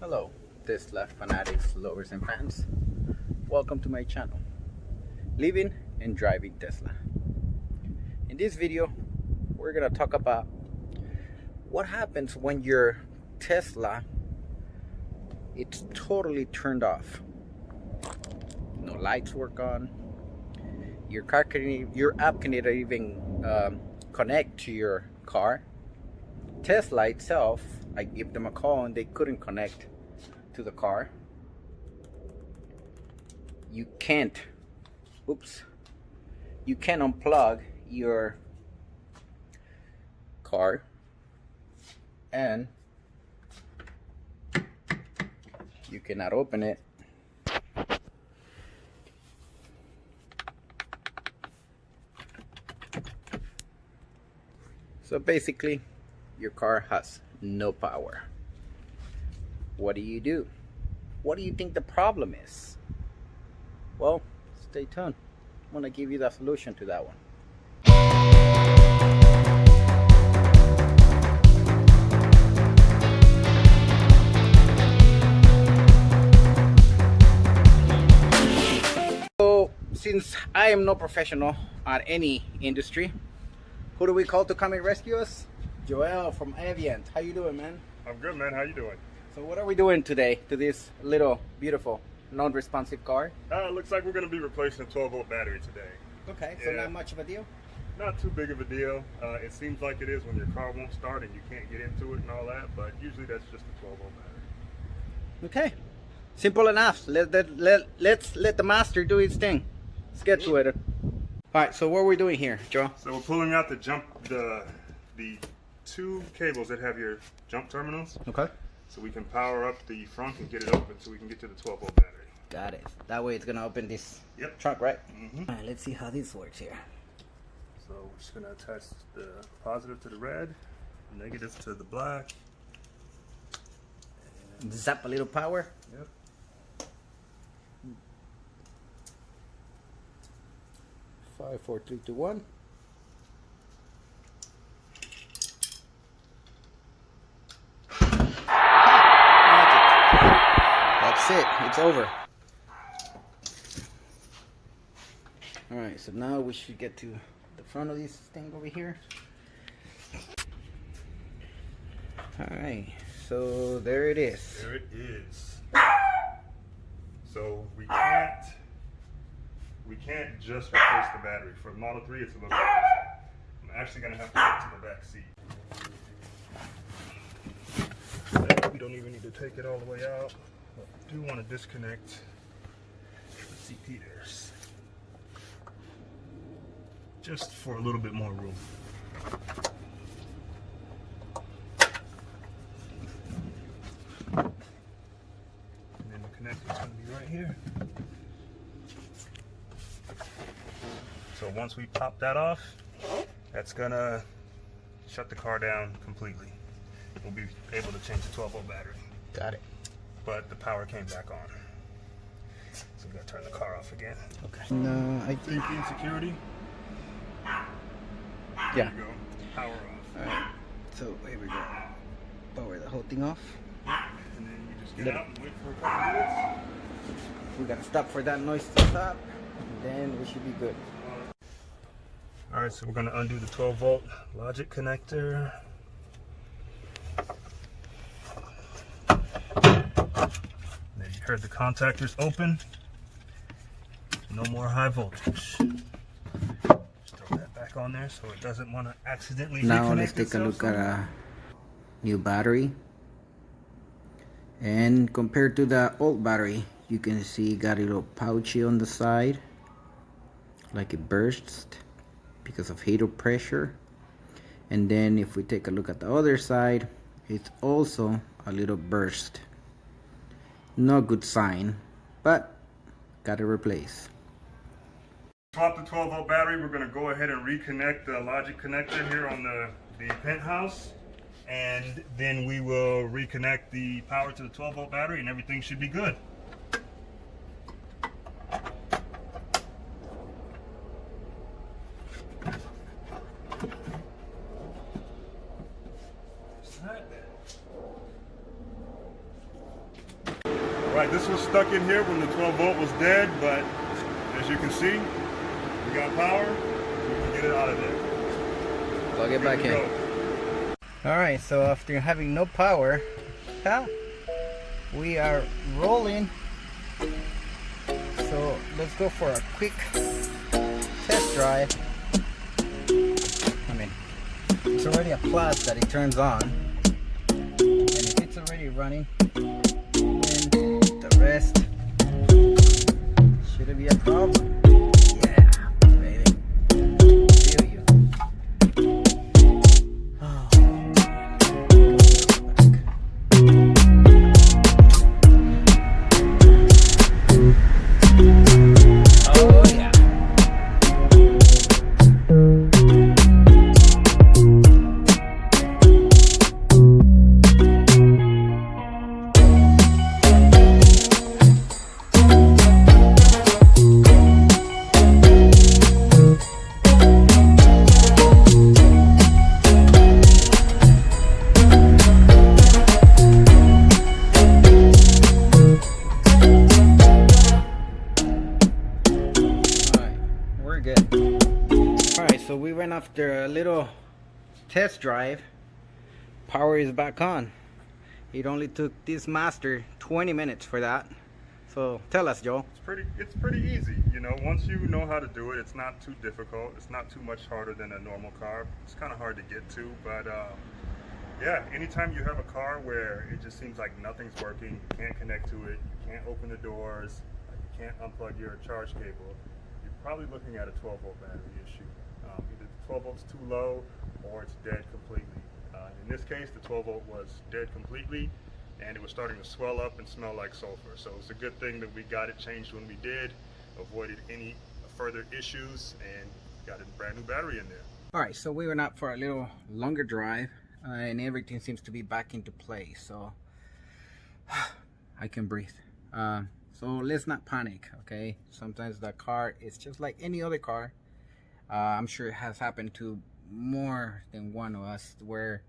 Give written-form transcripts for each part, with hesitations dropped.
Hello, Tesla fanatics, lovers and fans. Welcome to my channel, Living and Driving Tesla. In this video, we're gonna talk about what happens when your Tesla it's totally turned off. No lights work on. Your app cannot even connect to your car. Tesla itself, I give them a call and they couldn't connect to the car. You can't unplug your car, and you cannot open it. So basically your car has no power. What do? What do you think the problem is? Well, stay tuned. I'm gonna give you the solution to that one. So, since I am no professional at any industry, who do we call to come and rescue us? Joel from Avient. How you doing, man? I'm good, man. How you doing? So what are we doing today to this little beautiful non-responsive car? It looks like we're going to be replacing a 12-volt battery today. Okay, so not much of a deal? Not too big of a deal. It seems like it is when your car won't start and you can't get into it and all that, but usually that's just a 12-volt battery. Okay, simple enough. Let's let the master do his thing. Let's get to it. All right, so what are we doing here, Joe? So we're pulling out the two cables that have your jump terminals. Okay. So we can power up the frunk and get it open so we can get to the 12-volt battery. Got it. That way it's gonna open this Yep. trunk, right? Mm-hmm. All right, let's see how this works here. So we're just going to attach the positive to the red, negative to the black. Zap a little power. Yep. 5, 4, 3, 2, 1. That's it. It's over. All right. So now we should get to the front of this thing over here. All right. So there it is. There it is. So we can't just replace the battery. For Model 3, it's a little costly. I'm actually going to have to get to the back seat. We don't even need to take it all the way out. But I do want to disconnect the seat heaters, just for a little bit more room. And then the connector's going to be right here. So once we pop that off, that's gonna shut the car down completely. We'll be able to change the 12-volt battery. Got it. But the power came back on. So we gotta turn the car off again. Okay. No, I think. Safety and security. Yeah. There you go. Power off. All right. So here we go. Power the whole thing off. And then you just get out and wait for a couple minutes. We gotta stop for that noise to stop, and then we should be good. Alright, so we're going to undo the 12-volt logic connector. There, you heard the contactors open. No more high voltage. Just throw that back on there so it doesn't want to accidentally Now reconnect let's take a itself look at a new battery. And compared to the old battery, you can see it got a little pouchy on the side, like it burst because of heat or pressure. And then if we take a look at the other side, it's also a little burst. No good sign, but gotta replace. Swap the 12-volt battery. We're going to go ahead and reconnect the logic connector here on the penthouse, and then we will reconnect the power to the 12-volt battery and everything should be good. Right, this was stuck in here when the 12 volt was dead, but as you can see, we got power. We can get it out of there. Plug it back in. Alright, so after having no power, we are rolling. So let's go for a quick test drive. I mean, it's already a plus that it turns on. And if it's already running, then the rest shouldn't be a problem. Yeah, baby. Feel you. Oh. Oh yeah. Good. Alright, so we went after a little test drive. Power is back on. It only took this master 20 minutes for that. So tell us, Joe. It's pretty easy, you know. Once you know how to do it, it's not too difficult. It's not too much harder than a normal car. It's kind of hard to get to, but yeah, anytime you have a car where it just seems like nothing's working, you can't connect to it, you can't open the doors, you can't unplug your charge cable, probably looking at a 12 volt battery issue. Either the 12 volt's too low or it's dead completely. In this case, the 12 volt was dead completely and it was starting to swell up and smell like sulfur. So it's a good thing that we got it changed when we did, avoided any further issues, and got a brand new battery in there. Alright, so we went out for a little longer drive and everything seems to be back into place. So I can breathe. So let's not panic, okay? Sometimes the car is just like any other car. I'm sure it has happened to more than one of us, where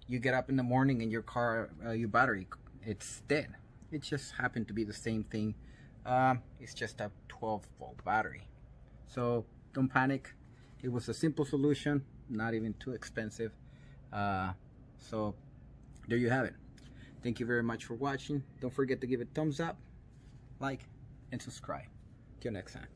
you get up in the morning and your car, your battery, it's dead. It just happened to be the same thing. It's just a 12 volt battery. So don't panic. It was a simple solution, not even too expensive. So there you have it. Thank you very much for watching. Don't forget to give it a thumbs up, like, and subscribe. Till next time.